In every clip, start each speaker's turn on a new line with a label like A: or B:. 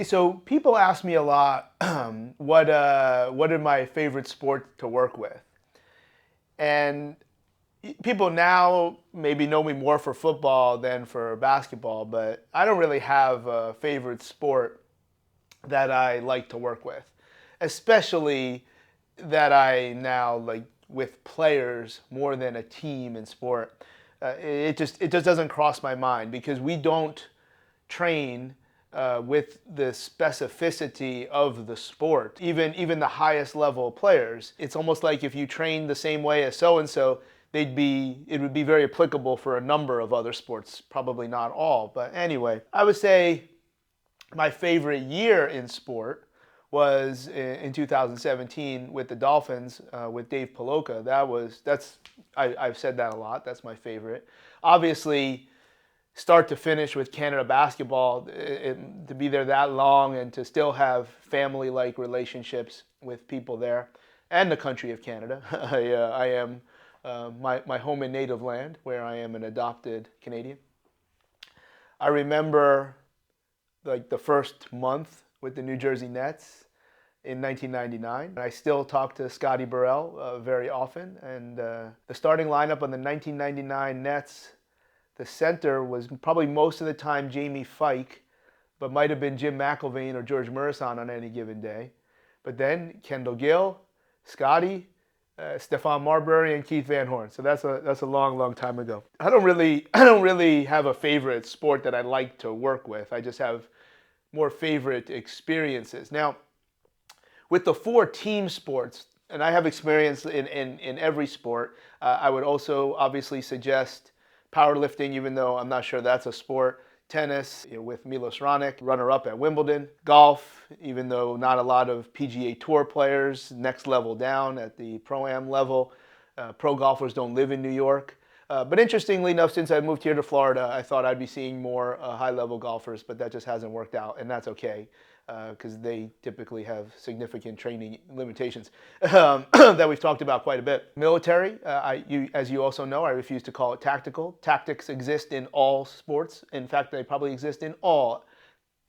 A: so people ask me a lot, what are my favorite sport to work with? And people now maybe know me more for football than for basketball, but I don't really have a favorite sport that I like to work with, especially that I now like with players more than a team in sport. It just doesn't cross my mind because we don't train with the specificity of the sport. Even the highest level players, it's almost like if you train the same way as so and so, it would be very applicable for a number of other sports, probably not all. But anyway, I would say my favorite year in sport was in 2017 with the Dolphins with Dave Paloka. I've said that a lot. That's my favorite. Obviously, start to finish with Canada basketball, to be there that long and to still have family-like relationships with people there and the country of Canada. I am my home and native land, where I am an adopted Canadian. I remember like the first month with the New Jersey Nets in 1999. I still talk to Scotty Burrell very often. And the starting lineup on the 1999 Nets, the center was probably most of the time Jamie Fike, but might have been Jim McElvain or George Murison on any given day. But then Kendall Gill, Scotty, Stephon Marbury, and Keith Van Horn. So that's a long time ago. I don't really have a favorite sport that I like to work with. I just have more favorite experiences. Now, with the 4 team sports, and I have experience in every sport, I would also obviously suggest powerlifting, even though I'm not sure that's a sport. Tennis, with Milos Raonic, runner-up at Wimbledon. Golf, even though not a lot of PGA Tour players, next level down at the Pro-Am level. Pro golfers don't live in New York. But interestingly enough, since I moved here to Florida, I thought I'd be seeing more high-level golfers, but that just hasn't worked out, and that's okay, because they typically have significant training limitations that we've talked about quite a bit. Military, as you also know, I refuse to call it tactical. Tactics exist in all sports. In fact, they probably exist in all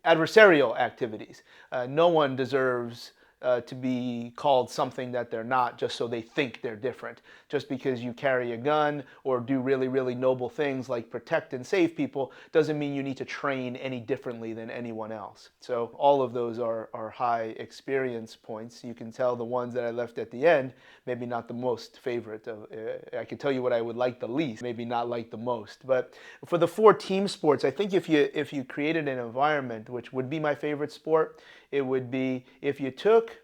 A: adversarial activities. No one deserves to be called something that they're not just so they think they're different. Just because you carry a gun or do really noble things like protect and save people doesn't mean you need to train any differently than anyone else. So all of those are high experience points. You can tell the ones that I left at the end, maybe not the most favorite. I can tell you what I would like the least, maybe not like the most. But for the 4 team sports, I think if you created an environment, which would be my favorite sport, it would be if you took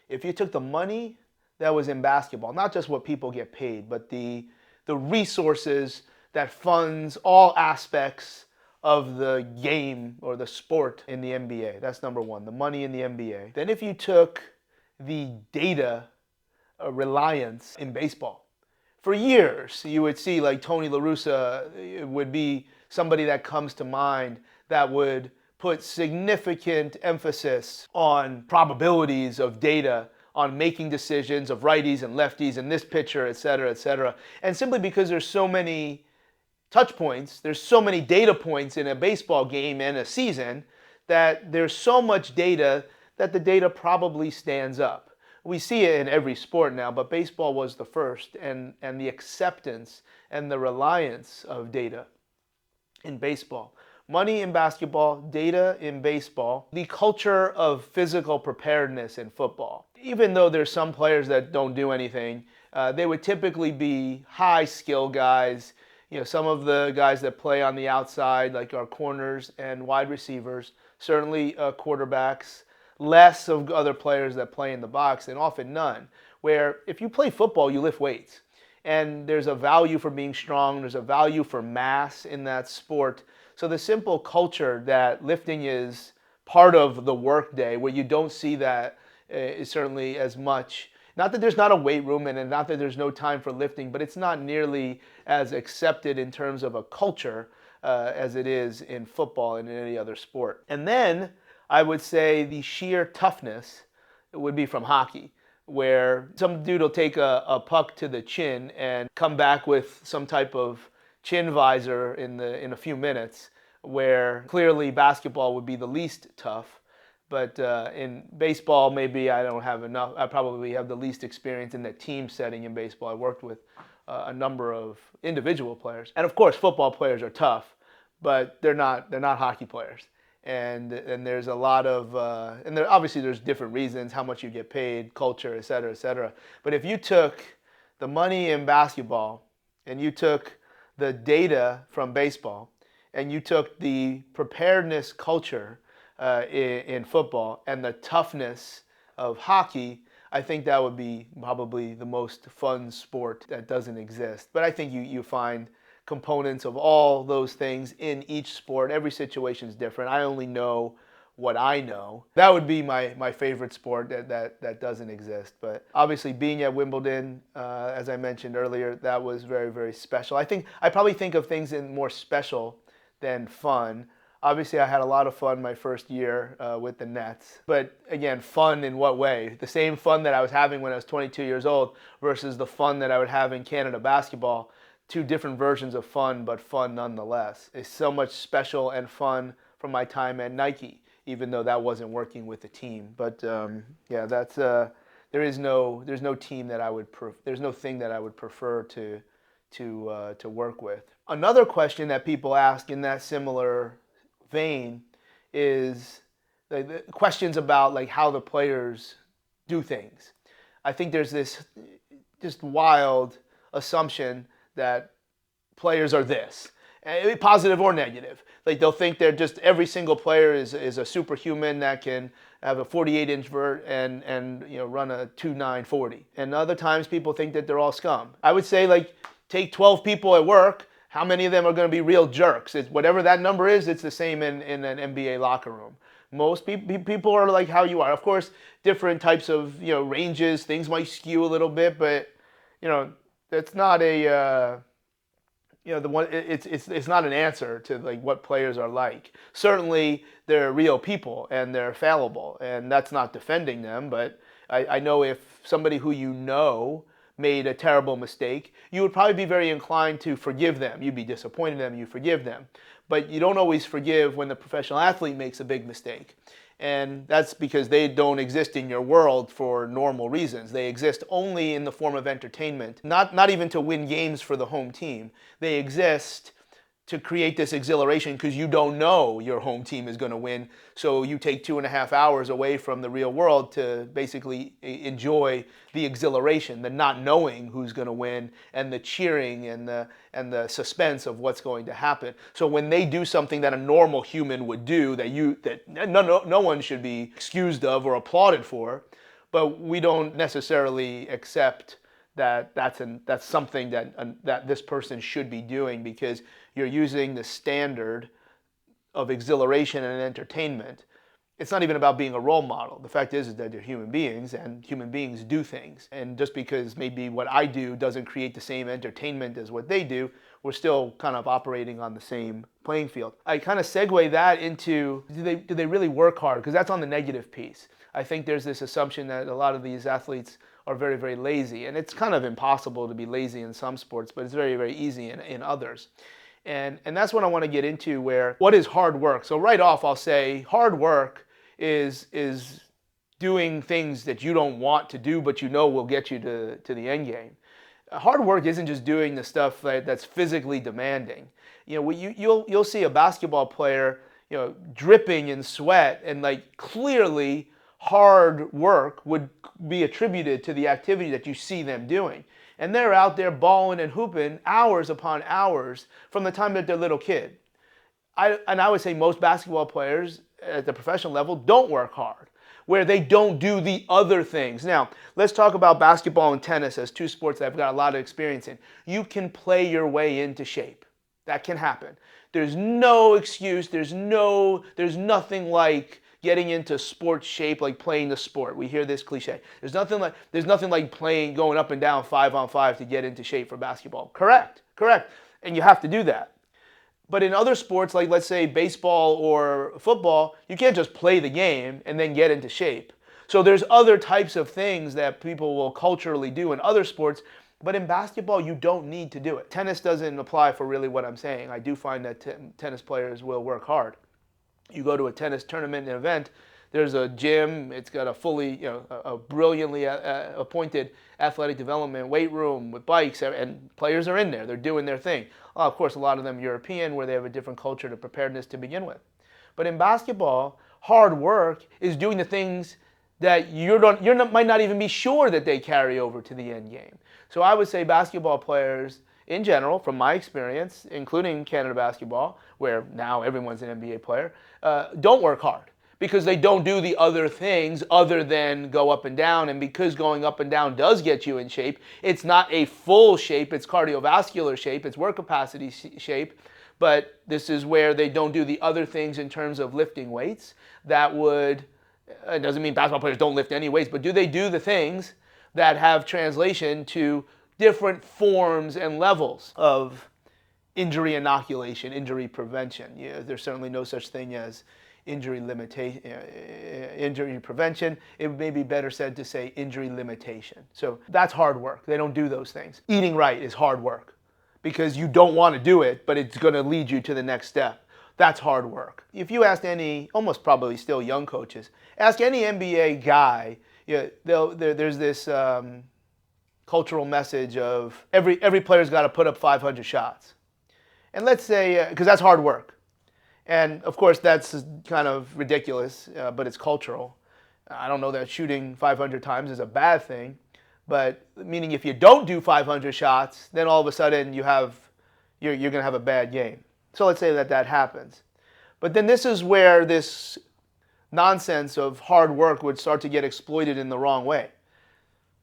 A: the money that was in basketball, not just what people get paid, but the resources that funds all aspects of the game or the sport in the NBA. That's number one, the money in the NBA. Then if you took the data reliance in baseball, for years you would see like Tony La Russa would be somebody that comes to mind that would put significant emphasis on probabilities of data, on making decisions of righties and lefties and this pitcher, et cetera, et cetera. And simply because there's so many touch points, there's so many data points in a baseball game and a season, that there's so much data that the data probably stands up. We see it in every sport now, but baseball was the first, and the acceptance and the reliance of data in baseball. Money in basketball, data in baseball, the culture of physical preparedness in football. Even though there's some players that don't do anything, they would typically be high skill guys. Some of the guys that play on the outside, like our corners and wide receivers, certainly quarterbacks, less of other players that play in the box, and often none. Where if you play football, you lift weights. And there's a value for being strong, there's a value for mass in that sport. So the simple culture that lifting is part of the workday, where you don't see that is certainly as much. Not that there's not a weight room and not that there's no time for lifting, but it's not nearly as accepted in terms of a culture as it is in football and in any other sport. And then I would say the sheer toughness would be from hockey, where some dude will take a puck to the chin and come back with some type of chin visor in a few minutes, where clearly basketball would be the least tough. But in baseball, maybe I don't have enough. I probably have the least experience in the team setting in baseball. I worked with a number of individual players, and of course, football players are tough, but they're not hockey players. And there's a lot of and there obviously there's different reasons, how much you get paid, culture, et cetera, et cetera. But if you took the money in basketball and you took the data from baseball and you took the preparedness culture in football and the toughness of hockey, I think that would be probably the most fun sport that doesn't exist. But I think you find components of all those things in each sport. Every situation is different. I only know what I know. That would be my favorite sport that doesn't exist. But obviously being at Wimbledon, as I mentioned earlier, that was very, very special. I probably think of things in more special than fun. Obviously, I had a lot of fun my first year with the Nets. But again, fun in what way? The same fun that I was having when I was 22 years old versus the fun that I would have in Canada basketball. Two different versions of fun, but fun nonetheless. It's so much special and fun from my time at Nike, even though that wasn't working with the team. But yeah, that's there's no team that I would there's no thing that I would prefer to work with. Another question that people ask in that similar vein is the questions about like how the players do things. I think there's this just wild assumption that players are this, positive or negative. Like they'll think they're just every single player is a superhuman that can have a 48-inch vert and run a 2.940. And other times people think that they're all scum. I would say like take 12 people at work. How many of them are going to be real jerks? Whatever that number is, it's the same in an NBA locker room. Most people are like how you are. Of course, different types of ranges, things might skew a little bit, but that's not a the one. It's not an answer to like what players are like. Certainly, they're real people and they're fallible, and that's not defending them. But I know if somebody who made a terrible mistake, you would probably be very inclined to forgive them. You'd be disappointed in them, you forgive them. But you don't always forgive when the professional athlete makes a big mistake. And that's because they don't exist in your world for normal reasons. They exist only in the form of entertainment, not even to win games for the home team. They exist to create this exhilaration because you don't know your home team is going to win. So you take 2.5 hours away from the real world to basically enjoy the exhilaration, the not knowing who's going to win, and the cheering and the suspense of what's going to happen. So when they do something that a normal human would do that no one should be excused of or applauded for, but we don't necessarily accept that's something that this person should be doing because you're using the standard of exhilaration and entertainment. It's not even about being a role model. The fact is that they're human beings and human beings do things. And just because maybe what I do doesn't create the same entertainment as what they do, we're still kind of operating on the same playing field. I kind of segue that into do they really work hard? Because that's on the negative piece. I think there's this assumption that a lot of these athletes are very, very lazy. And it's kind of impossible to be lazy in some sports, but it's very, very easy in others. And that's what I want to get into where what is hard work? So right off, I'll say hard work is doing things that you don't want to do, but will get you to the end game. Hard work isn't just doing the stuff that's physically demanding. You'll see a basketball player, dripping in sweat and like clearly hard work would be attributed to the activity that you see them doing. And they're out there balling and hooping hours upon hours from the time that they're a little kid. I would say most basketball players at the professional level don't work hard, where they don't do the other things. Now, let's talk about basketball and tennis as two sports that I've got a lot of experience in. You can play your way into shape. That can happen. There's no excuse. There's nothing like getting into sports shape like playing the sport. We hear this cliche. There's nothing like going up and down 5-on-5 to get into shape for basketball. Correct. And you have to do that. But in other sports, like let's say baseball or football, you can't just play the game and then get into shape. So there's other types of things that people will culturally do in other sports But in basketball, you don't need to do it. Tennis doesn't apply for really what I'm saying. I do find that tennis players will work hard. You go to a tennis tournament and event, there's a gym. It's got a fully, a brilliantly appointed athletic development weight room with bikes, and players are in there. They're doing their thing. Of course, a lot of them European, where they have a different culture to preparedness to begin with. But in basketball, hard work is doing the things that might not even be sure that they carry over to the end game. So I would say basketball players in general, from my experience, including Canada basketball, where now everyone's an NBA player, don't work hard because they don't do the other things other than go up and down. And because going up and down does get you in shape, it's not a full shape, it's cardiovascular shape, it's work capacity shape. But this is where they don't do the other things in terms of lifting weights. That would, it doesn't mean basketball players don't lift any weights, but do they do the things that have translation to different forms and levels of injury inoculation, injury prevention? There's certainly no such thing as injury prevention. It may be better said to say injury limitation. So that's hard work. They don't do those things. Eating right is hard work because you don't want to do it, but it's going to lead you to the next step. That's hard work. If you asked any, almost probably still young coaches, ask any NBA guy, there's this cultural message of every player's got to put up 500 shots. And let's say, because that's hard work. And of course, that's kind of ridiculous, but it's cultural. I don't know that shooting 500 times is a bad thing, but meaning if you don't do 500 shots, then all of a sudden you're going to have a bad game. So let's say that happens. But then this is where this nonsense of hard work would start to get exploited in the wrong way.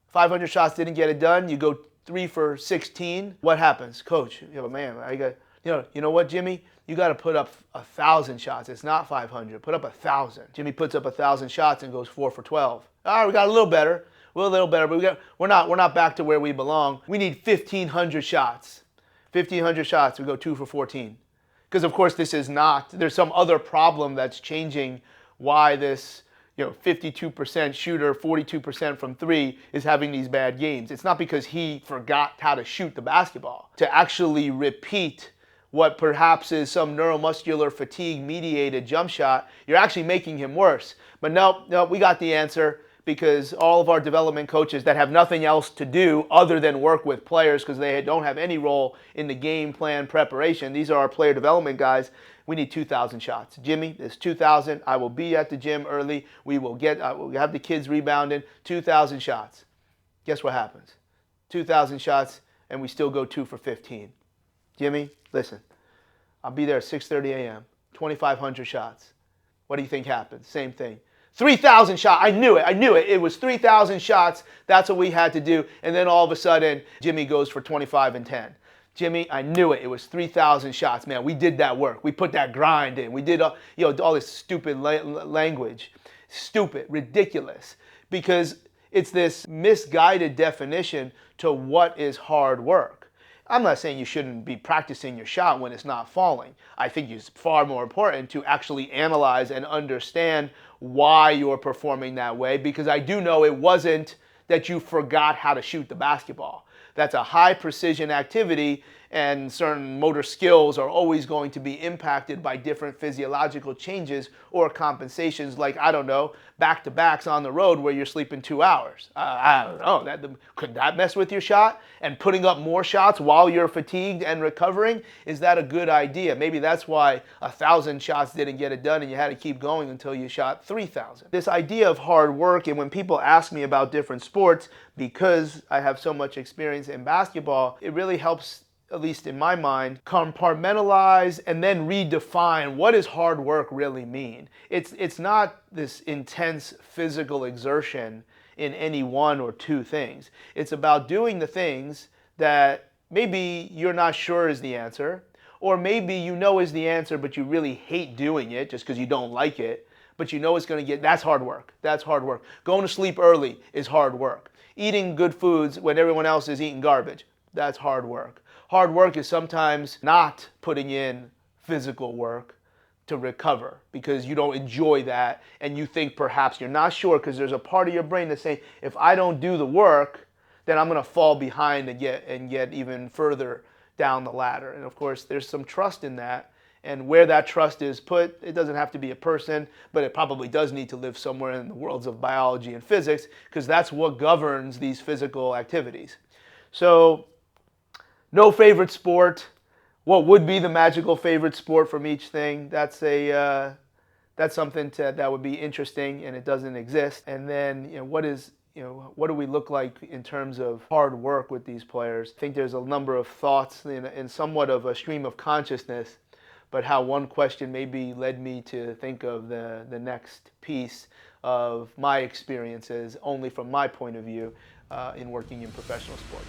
A: 500 shots didn't get it done. You go 3 for 16. What happens? Coach, man, you know what, Jimmy? You got to put up 1,000 shots. It's not 500. Put up 1,000. Jimmy puts up 1,000 shots and goes 4 for 12. All right, we got a little better. We're a little better, but we're not back to where we belong. We need 1,500 shots. 1,500 shots. We go 2 for 14. Because of course this is not. There's some other problem that's changing why this 52% shooter, 42% from 3 is having these bad games. It's not because he forgot how to shoot the basketball. To actually repeat what perhaps is some neuromuscular fatigue mediated jump shot, you're actually making him worse. But no, we got the answer because all of our development coaches that have nothing else to do other than work with players because they don't have any role in the game plan preparation. These are our player development guys. We need 2,000 shots. Jimmy, there's 2,000. I will be at the gym early. We'll have the kids rebounding. 2,000 shots. Guess what happens? 2,000 shots, and we still go 2 for 15. Jimmy, listen. I'll be there at 6:30 a.m. 2,500 shots. What do you think happens? Same thing. 3,000 shots. I knew it. It was 3,000 shots. That's what we had to do. And then all of a sudden, Jimmy goes for 25 and 10. Jimmy, I knew it. It was 3,000 shots, man. We did that work. We put that grind in. We did all this stupid language. Stupid, ridiculous. Because it's this misguided definition to what is hard work. I'm not saying you shouldn't be practicing your shot when it's not falling. I think it's far more important to actually analyze and understand why you're performing that way, because I do know it wasn't that you forgot how to shoot the basketball. That's a high precision activity, and certain motor skills are always going to be impacted by different physiological changes or compensations, like, I don't know, back-to-backs on the road where you're sleeping 2 hours. I don't know. Could that mess with your shot? And putting up more shots while you're fatigued and recovering, is that a good idea? Maybe that's why 1,000 shots didn't get it done and you had to keep going until you shot 3,000. This idea of hard work, and when people ask me about different sports, because I have so much experience in basketball, it really helps, at least in my mind, compartmentalize and then redefine what does hard work really mean. It's not this intense physical exertion in any one or two things. It's about doing the things that maybe you're not sure is the answer, or maybe you know is the answer but you really hate doing it just because you don't like it, but you know it's going to that's hard work. That's hard work. Going to sleep early is hard work. Eating good foods when everyone else is eating garbage, that's hard work. Hard work is sometimes not putting in physical work to recover because you don't enjoy that and you think perhaps you're not sure because there's a part of your brain that's saying, if I don't do the work, then I'm going to fall behind and get even further down the ladder. And of course, there's some trust in that. And where that trust is put, it doesn't have to be a person, but it probably does need to live somewhere in the worlds of biology and physics, because that's what governs these physical activities. So, no favorite sport. What would be the magical favorite sport from each thing? That's something that would be interesting, and it doesn't exist. And then, what do we look like in terms of hard work with these players? I think there's a number of thoughts in somewhat of a stream of consciousness, but how one question maybe led me to think of the next piece of my experiences, only from my point of view, in working in professional sports.